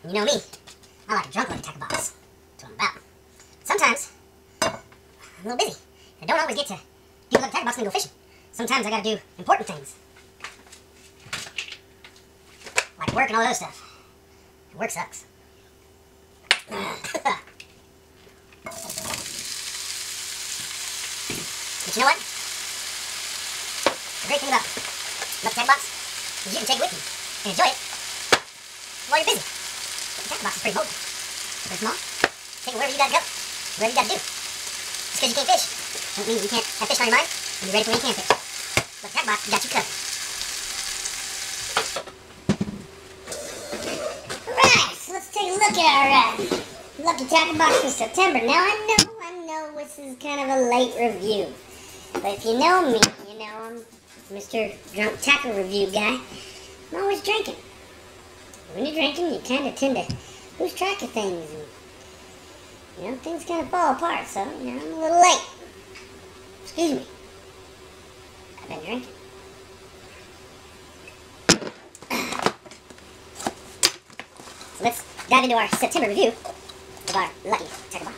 You know me, I like a drunk like tackle box. That's what I'm about. Sometimes, I'm a little busy. I don't always get to do like a tackle box and go fishing. Sometimes I gotta do important things. Like work and all that other stuff. Work sucks. But you know what? The great thing about the tackle box is you can take it with you and enjoy it while you're busy. The tackle box is pretty mobile. Pretty small. Take it wherever you gotta go. Whatever you gotta do. Just because you can't fish doesn't mean you can't have fish on your mind and be ready for when you can fish. But the tackle box got you covered. Alright, so let's take a look at our lucky tackle box for September. Now I know this is kind of a late review. But if you know me, you know I'm Mr. Drunk Tackle Review guy. I'm always drinking. When you're drinking, you kind of tend to lose track of things. And, you know, things kind of fall apart. So, you know, I'm a little late. Excuse me. I've been drinking. So let's dive into our September review of our lucky tackle box.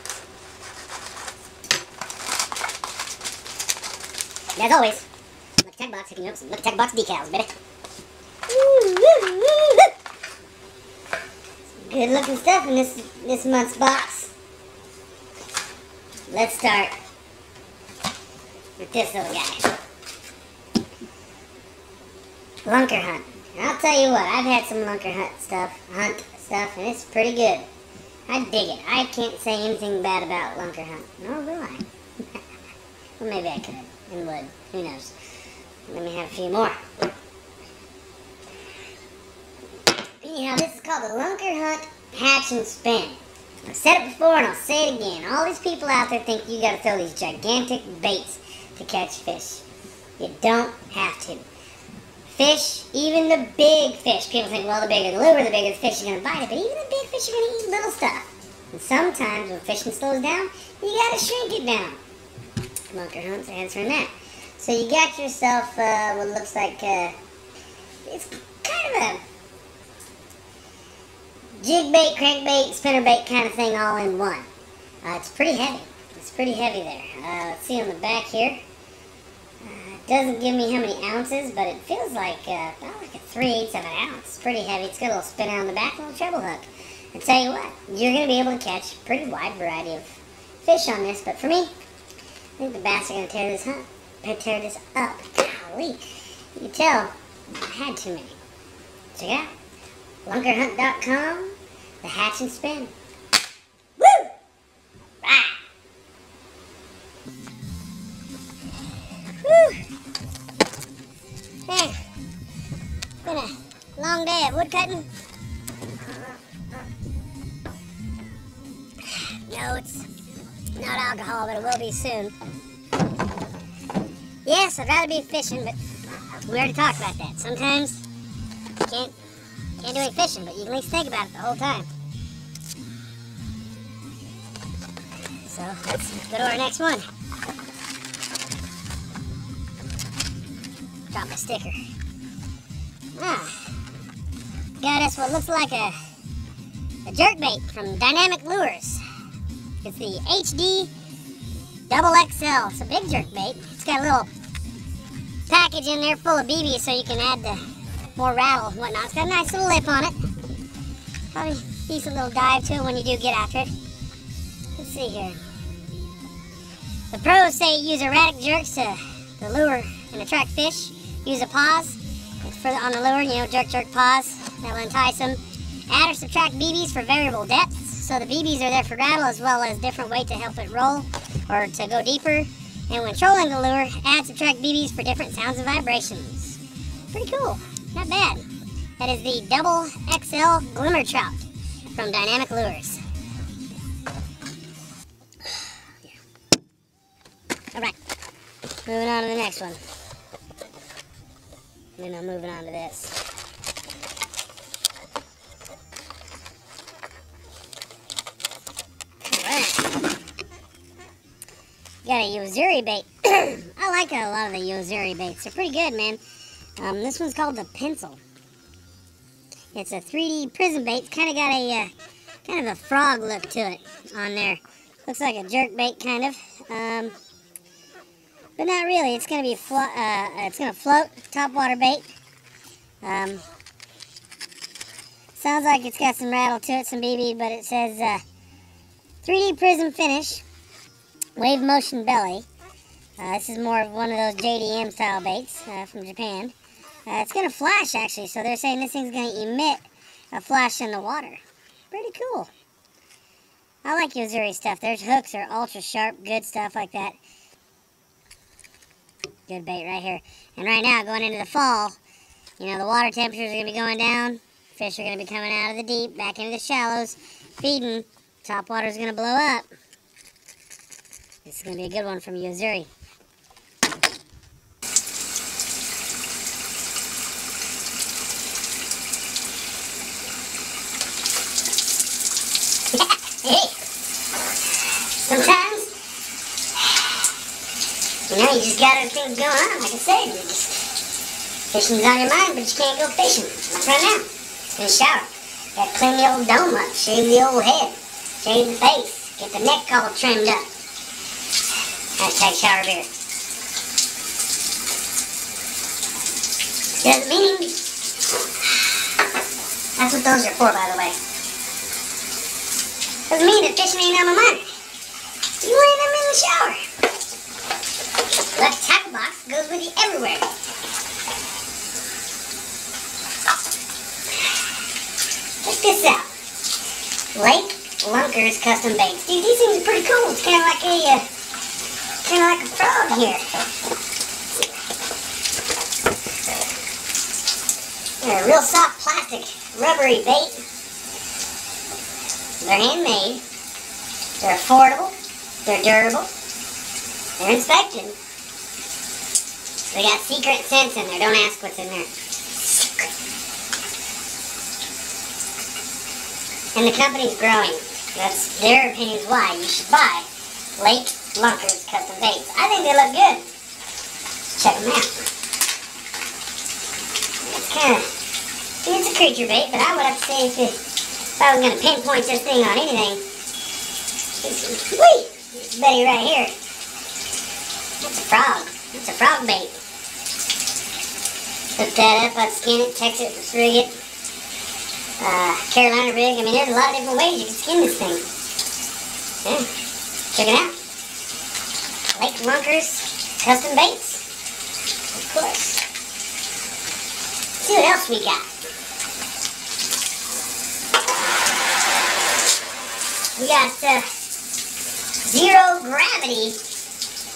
And as always, lucky tackle box hooking you up some lucky tackle box decals, baby. Some good looking stuff in this month's box. Let's start with this little guy. Lunker Hunt. And I'll tell you what, I've had some Lunker Hunt stuff, and it's pretty good. I dig it. I can't say anything bad about Lunker Hunt. Nor will I. Well, maybe I could and would. Who knows? Let me have a few more. Anyhow, this is called the Lunker Hunt Hatch and Spin. I've said it before and I'll say it again. All these people out there think you gotta throw these gigantic baits to catch fish. You don't have to. Fish, even the big fish. People think, well, the bigger the lure, the bigger the fish are going to bite it. But even the big fish are going to eat little stuff. And sometimes when fishing slows down, you got to shrink it down. Lunker Hunt's answering that. So you got yourself what looks like, it's kind of a jig bait, crankbait, spinner bait kind of thing all in one. It's pretty heavy. It's pretty heavy there. Let's see on the back here. Doesn't give me how many ounces, but it feels like about like a 3/8 of an ounce. It's pretty heavy. It's got a little spinner on the back, a little treble hook. I tell you what, you're going to be able to catch a pretty wide variety of fish on this. But for me, I think the bass are going to tear this up. Golly, you can tell I had too many. Check it out, lunkerhunt.com, the hatch and spin. Woo! Ah! Whew. Yeah. Been a long day of wood cutting. No, it's not alcohol, but it will be soon. Yes, I'd rather be fishing, but we already talked about that. Sometimes you can't do any fishing, but you can at least think about it the whole time. So let's go to our next one. Drop my sticker. Got us what looks like a jerkbait from Dynamic Lures. It's the HD Double XL. It's a big jerkbait. It's got a little package in there full of BBs so you can add the more rattle and whatnot. It's got a nice little lip on it. Probably a decent little dive to it when you do get after it. Let's see here. The pros say use erratic jerks to lure and attract fish. Use a pause on the lure, you know, jerk, pause. That will entice them. Add or subtract BBs for variable depths. So the BBs are there for rattle as well as different weight to help it roll or to go deeper. And when trolling the lure, add, subtract BBs for different sounds and vibrations. Pretty cool. Not bad. That is the Double XL Glimmer Trout from Dynamic Lures. Alright, moving on to the next one. Then I'm moving on to this. Alright. Got a Yozuri bait. I like a lot of the Yozuri baits. They're pretty good, man. This one's called the Pencil. It's a 3D prism bait. It's kind of got a kind of a frog look to it on there. Looks like a jerk bait kind of, but not really. It's gonna be it's gonna float, top water bait. Sounds like it's got some rattle to it, some BB, but it says 3D prism finish, wave motion belly. This is more of one of those JDM style baits from Japan. It's going to flash actually, so they're saying this thing's going to emit a flash in the water. Pretty cool. I like Yozuri stuff. Their hooks are ultra sharp, good stuff like that. Good bait right here. And right now, going into the fall, you know, the water temperatures are going to be going down. Fish are going to be coming out of the deep, back into the shallows, feeding. Top water is going to blow up. This is going to be a good one from Yozuri. Hey, sometimes, you know, you just got other things going on. Like I said, fishing's on your mind, but you can't go fishing. Like right now, in the shower. Got to clean the old dome up, shave the old head, shave the face, get the neck all trimmed up. Hashtag shower beer. Doesn't mean, that's what those are for, by the way. Doesn't mean that fishing ain't on my mind. You ain't them in the shower. That tackle box goes with you everywhere. Check this out. Lake Lunkers custom baits. Dude, these things are pretty cool. It's kind of like a frog here. They're a real soft plastic, rubbery bait. They're handmade, they're affordable, they're durable, they're inspected. They got secret scents in there, don't ask what's in there. And the company's growing. That's their opinions why you should buy Lake Lunkers custom baits. I think they look good. Check them out. It's a creature bait, but I would have to say if I was going to pinpoint this thing on anything, whee! This Betty right here. That's a frog. That's a frog bait. Hook that up, unskin it, text it, rig it. Carolina rig. I mean, there's a lot of different ways you can skin this thing. Yeah. Check it out. Lake Lunkers custom baits. Of course. Let's see what else we got. We got zero gravity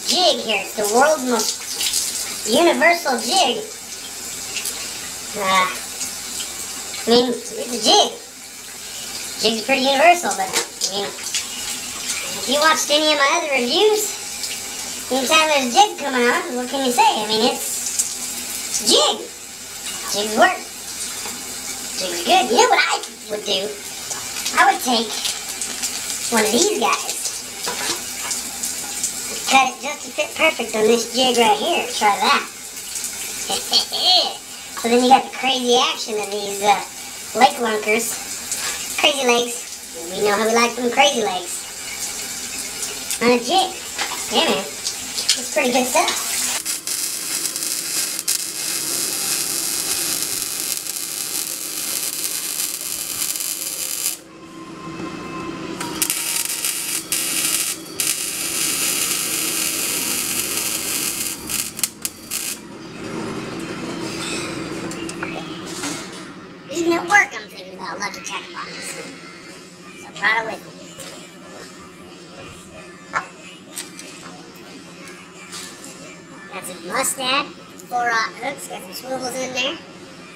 jig here. It's the world's most universal jig. I mean, it's a jig. Jig's pretty universal, but I mean, if you watched any of my other reviews, anytime there's a jig coming on, what can you say? I mean, it's jig. Jigs work. Jigs are good. You know what I would do? I would take one of these guys. Cut it just to fit perfect on this jig right here. Try that. So then you got the crazy action of these lake lunkers. Crazy legs. We know how we like them crazy legs. On a jig. Yeah, man. It's pretty good stuff. At work, I'm thinking about Lucky Tackle Box. So I brought it with me. Got some mustad, 4-aught hooks, got some swivels in there.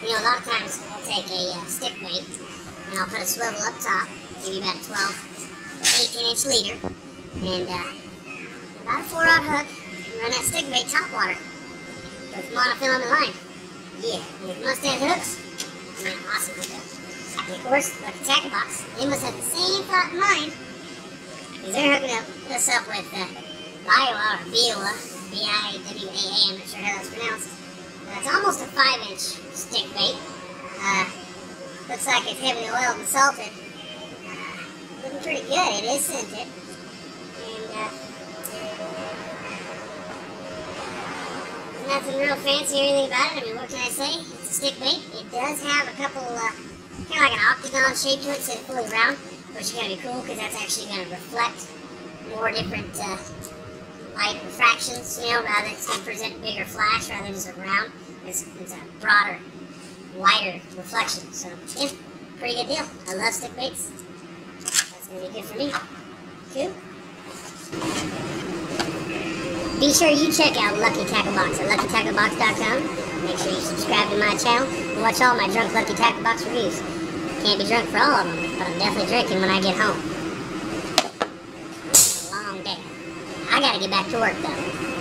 You know, a lot of times I'll take a stick bait and I'll put a swivel up top, give you about a 12 to 18-inch leader, and about a 4-aught hook, and run that stick bait top water with monofilament line. Yeah, with mustad hooks. Man, awesome hookup. And of course, like the tackle box, they must have the same thought in mind. Because they're hooking us up with Biowa or Biowa, B-I-W-A-A, I'm not sure how that's pronounced. It's almost a 5-inch stick bait. Looks like it's heavily oiled and salted. Looking pretty good. It is scented. And nothing real fancy or anything about it. I mean, what can I say? It's a stick bait. It does have a couple, kind of like an octagon shape to it instead of fully round, which is going to be cool because that's actually going to reflect more different light refractions, you know, rather than it's going to present a bigger flash rather than just a round. It's a broader, wider reflection. So, yeah, pretty good deal. I love stick baits. That's going to be good for me. Cool. Be sure you check out Lucky Tackle Box at luckytacklebox.com. Make sure you subscribe to my channel and watch all my Drunk Lucky Tackle Box reviews. Can't be drunk for all of them, but I'm definitely drinking when I get home. It's a long day. I gotta get back to work though.